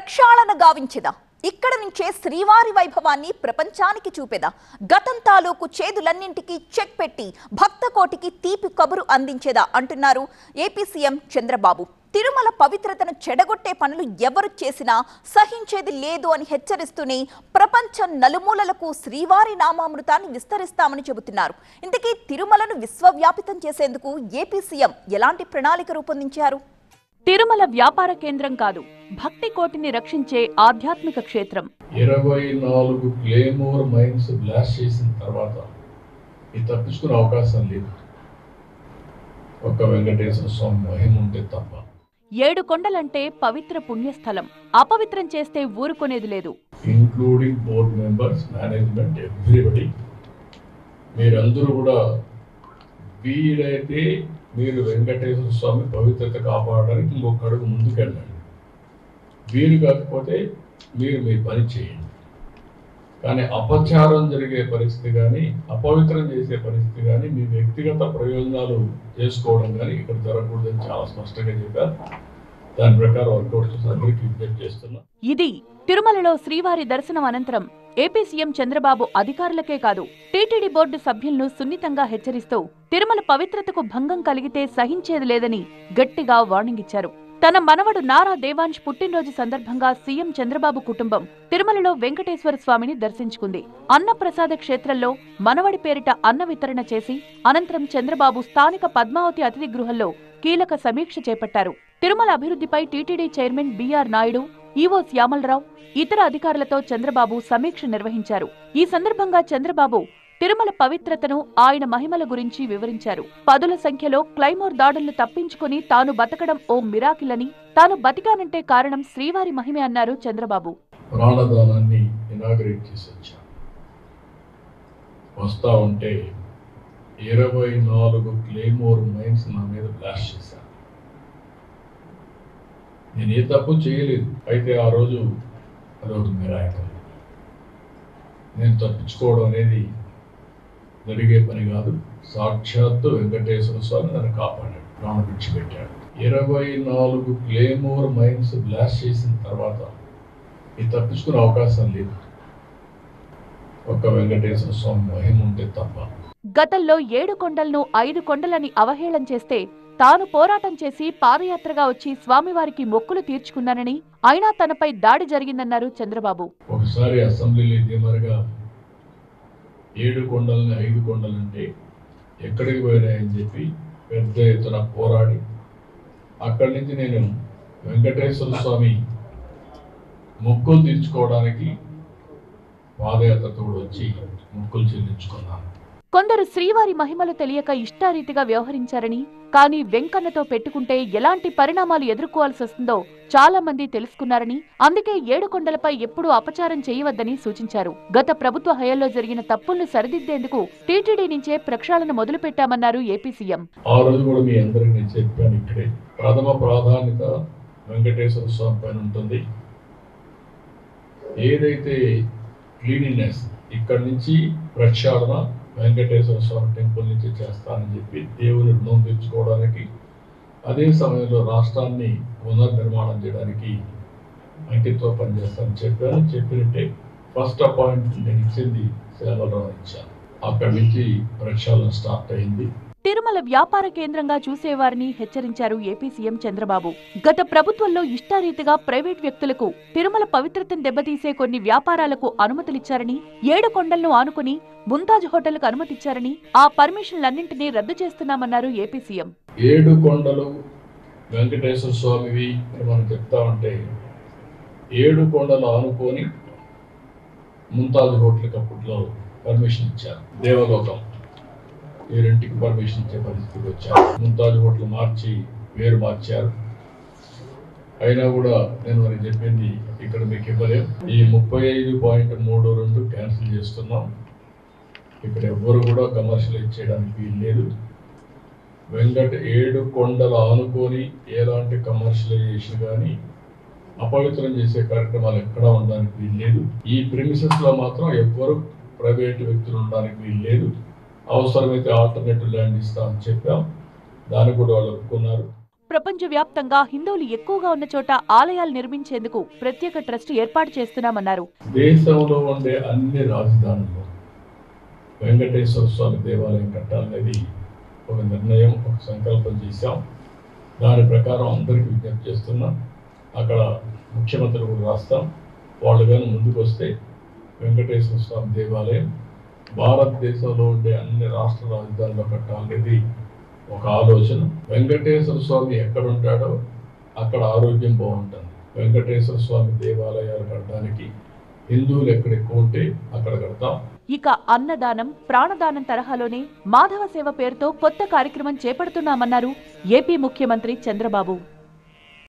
ప్రక్షాళన గావించెదా ఇక్కడ నుంచే శ్రీవారి వైభవాన్ని ప్రపంచానికి చూపెదా గతం తాలూకు చేదులన్నింటికి చెక్ పెట్టి భక్త కోటికి తీపి కబురు అందించేదా అంటున్నారు ఏపీ సీఎం చంద్రబాబు. తిరుమల పవిత్రతను చెడగొట్టే పనులు ఎవరు చేసినా సహించేది లేదు అని హెచ్చరిస్తూనే ప్రపంచం నలుమూలలకు శ్రీవారి నామామృతాన్ని విస్తరిస్తామని చెబుతున్నారు. ఇంతకీ తిరుమలను విశ్వవ్యాపితం చేసేందుకు ఏపీ సీఎం ఎలాంటి ప్రణాళిక రూపొందించారు? తిరుమల వ్యాపార కేంద్రం కాదు, భక్తి కోటిని రక్షించే ఆధ్యాత్మిక క్షేత్రం. 24 క్లేమోర్ మైన్స్ బ్లాస్ట్ చేసిన తర్వాత ఇది తప్పించుకునే అవకాశం లేదు. ఒక్క వెంకటేశ్వర స్వామి మహిమ ఉంటే తప్ప. 7 కొండలంటే పవిత్ర పుణ్యస్థలం. అపవిత్రం చేస్తే ఊరుకునేది లేదు. Including board members, management, everybody, మీరందరూ కూడా వీలైతే మీరు వెంకటేశ్వర స్వామి పవిత్రత కాపాడడానికి ఇంకొక అడుగు ముందుకెళ్ళండి. వీలు కాకపోతే మీరు మీ పని చేయండి. కానీ అపచారం జరిగే పరిస్థితి కానీ, అపవిత్రం చేసే పరిస్థితి కానీ, మీ వ్యక్తిగత ప్రయోజనాలు చేసుకోవడం కానీ ఇక్కడ జరగకూడదని చాలా స్పష్టంగా చెప్పారు. దాని ప్రకారం వర్కౌట్ అందరికీ విజ్ఞప్తి చేస్తున్నా. ఇది తిరుమలలో శ్రీవారి దర్శనం అనంతరం ఏపీ సీఎం చంద్రబాబు అధికారులకే కాదు, టీటీడీ బోర్డు సభ్యులను సున్నితంగా హెచ్చరిస్తూ తిరుమల పవిత్రతకు భంగం కలిగితే సహించేది లేదని గట్టిగా వార్నింగ్ ఇచ్చారు. తన మనవడు నారా దేవాంశ్ పుట్టినరోజు సందర్భంగా సీఎం చంద్రబాబు కుటుంబం తిరుమలలో వెంకటేశ్వర స్వామిని దర్శించుకుంది. అన్నప్రసాద క్షేత్రంలో మనవడి పేరిట అన్న వితరణ చేసి అనంతరం చంద్రబాబు స్థానిక పద్మావతి అతిథి గృహంలో కీలక సమీక్ష చేపట్టారు. తిరుమల అభివృద్ధిపై టీటీడీ చైర్మన్ బీఆర్ నాయుడు, ఈవో శ్యామలరావు, ఇతర అధికారులతో చంద్రబాబు సమీక్ష నిర్వహించారు. ఈ సందర్భంగా చంద్రబాబు తిరుమల పవిత్రతను, ఆయన మహిమల గురించి వివరించారు. పదుల సంఖ్యలో క్లైమోర్ దాడులను తప్పించుకుని తాను బతకడం ఓ మిరాకిల్ అని, తాను బతికానంటే కారణం శ్రీవారి మహిమే అన్నారు చంద్రబాబు. ప్రాణదానాన్ని ఇనాగరేట్ చేసి వచ్చాను. వస్తా ఉంటే 24 క్లేమోర్ మైన్స్ నా మీద బ్లాస్ట్ చేశాను. నేను ఏ తప్పు చేయలేదు. అయితే ఆ రోజు అదొక మిరాకిల్. నేను తప్పించుకోవడం అనేది జరిగే పని కాదు. సాక్షాత్తు వెంకటేశ్వర స్వామి నన్ను కాపాడాడు, ప్రాణం విడిచిపెట్టాడు. 24 క్లేమోర్ మైన్స్ బ్లాస్ట్ చేసిన తర్వాత ఇది తప్పించుకునే అవకాశం లేదు. ఒక్క వెంకటేశ్వర స్వామి మహిమ ఉంటే తప్ప. గతంలో 7 కొండలను 5 కొండలని అవహేళన చేస్తే తాను పోరాటం చేసి పాదయాత్రగా వచ్చి స్వామివారికి మొక్కులు తీర్చుకున్నానని, అయినా తనపై దాడి జరిగిందన్నారు చంద్రబాబు. ఒకసారి అసెంబ్లీలో దిమరగా 7 కొండలని 5 కొండలంటే ఎక్కడికి పోయినాయని చెప్పి పెద్ద ఎత్తున పోరాడి అక్కడి నుంచి నేను వెంకటేశ్వర స్వామి మొక్కులు తీర్చుకోవడానికి పాదయాత్రతో వచ్చి మొక్కులు చెల్లించుకున్నాను. కొందరు శ్రీవారి మహిమలు తెలియక ఇష్టారీతిగా వ్యవహరించారని, కానీ వెంకన్నతో పెట్టుకుంటే ఎలాంటి పరిణామాలు ఎదుర్కోవాల్సి వస్తుందో చాలా మంది తెలుసుకున్నారని, అందుకే 7 కొండలపై ఎప్పుడూ అపచారం చేయవద్దని సూచించారు. గత ప్రభుత్వ హయాంలో జరిగిన తప్పులను సరిదిద్దేందుకు టీటీడీ నుంచే ప్రక్షాళన మొదలుపెట్టామన్నారు ఏపీ సీఎం. ఆ రోజు కూడా మీ అందరికీ నేను చెప్పాను, ఇక్కడే ప్రథమ ప్రాధాన్యత వెంకటేశ్వర స్వామి పైన ఉంటుంది. ఏదైతే క్లీనినెస్ ఇక్కడి నుంచి ప్రక్షాళన వెంకటేశ్వర స్వామి టెంపుల్ నుంచి చేస్తానని చెప్పి దేవుని రుణం తెచ్చుకోవడానికి, అదే సమయంలో రాష్ట్రాన్ని పునర్నిర్మాణం చేయడానికి అంకితో పనిచేస్తానని చెప్పాను. చెప్పినట్టే ఫస్ట్ అపాయింట్మెంట్ నేను ఇచ్చింది శ్యామలరావు ఇచ్చాను. అక్కడి నుంచి ప్రక్షాళన స్టార్ట్ అయింది. తిరుమల వ్యాపార కేంద్రంగా చూసేవారిని హెచ్చరించారు ఏపీ సీఎం చంద్రబాబు. గత ప్రభుత్వంలో ఇష్టారీతిగా ప్రైవేట్ వ్యక్తులకు తిరుమల పవిత్రతను దెబ్బతీసే కొన్ని వ్యాపారాలకు అనుమతులిచ్చారని, 7 కొండలను ఆనుకుని ముంతాజ్ హోటల్కు అనుమతిచ్చారని, ఆ పర్మిషన్లన్నింటినీ రద్దు చేస్తున్నామన్నారు ఏపీ సీఎం. 7 కొండలు వెంకటేశ్వర స్వామివి అని మనం చెప్తా ఉంటే 7 కొండలు ఆనుకొని ముంతాజ్ హోటల్కి అప్పట్లో పర్మిషన్ ఇచ్చారు. దేవలోకం ఈ రెంటికి పర్మిషన్ ఇచ్చే పరిస్థితికి వచ్చారు. ముంతాజ్ హోటల్ మార్చి పేరు మార్చారు. అయినా కూడా నేను మరి చెప్పింది ఇక్కడ మీకు ఇవ్వలేం. ఈ 35.32 క్యాన్సిల్ చేస్తున్నాం. ఇక్కడ ఎవ్వరు కూడా కమర్షియలైజ్ చేయడానికి వీలు లేదు. 7 కొండలు ఆనుకొని ఎలాంటి కమర్షియలైజేషన్ కానీ అపవిత్రం చేసే కార్యక్రమాలు ఎక్కడా ఉండడానికి వీలు లేదు. ఈ ప్రిమిసెస్ లో మాత్రం ఎవ్వరు ప్రైవేట్ వ్యక్తులు ఉండడానికి వీలు లేదు. అవసరమైతే ఆల్టర్నేటివ్ ల్యాండ్ ఇస్తామని చెప్పాం. దాన్ని కూడా వాళ్ళు ఒప్పుకున్నారు. ప్రపంచవ్యాప్తంగా హిందువులు ఎక్కువగా ఉన్న చోట ఆలయాలు నిర్మించేందుకు ప్రత్యేక ట్రస్ట్ ఏర్పాటు చేస్తున్నామన్నారు. దేశంలో ఉండే అన్ని రాజధానుల్లో వెంకటేశ్వర స్వామి దేవాలయం కట్టాలనేది ఒక నిర్ణయం, ఒక సంకల్పం చేశాం. దాని ప్రకారం అందరికీ విజ్ఞప్తి చేస్తున్నాం. అక్కడ ముఖ్యమంత్రి కూడా రాస్తాం. వాళ్ళు కానీ ముందుకు వస్తే వెంకటేశ్వర స్వామి దేవాలయం భారతదేశంలో ఉండే అన్ని రాష్ట్ర రాజధానిలో కట్టాలనేది ఒక ఆలోచన. వెంకటేశ్వర స్వామి ఎక్కడ ఉంటాడో అక్కడ ఆరోగ్యం బాగుంటుంది. వెంకటేశ్వర స్వామి దేవాలయాలు కట్టడానికి హిందువులు ఎక్కడ ఎక్కువ ఉంటే అక్కడ కడతాం. ఇక అన్నదానం, ప్రాణదానం తరహాలోనే మాధవ సేవ పేరుతో కొత్త కార్యక్రమం చేపడుతున్నామన్నారు ఏపీ ముఖ్యమంత్రి చంద్రబాబు.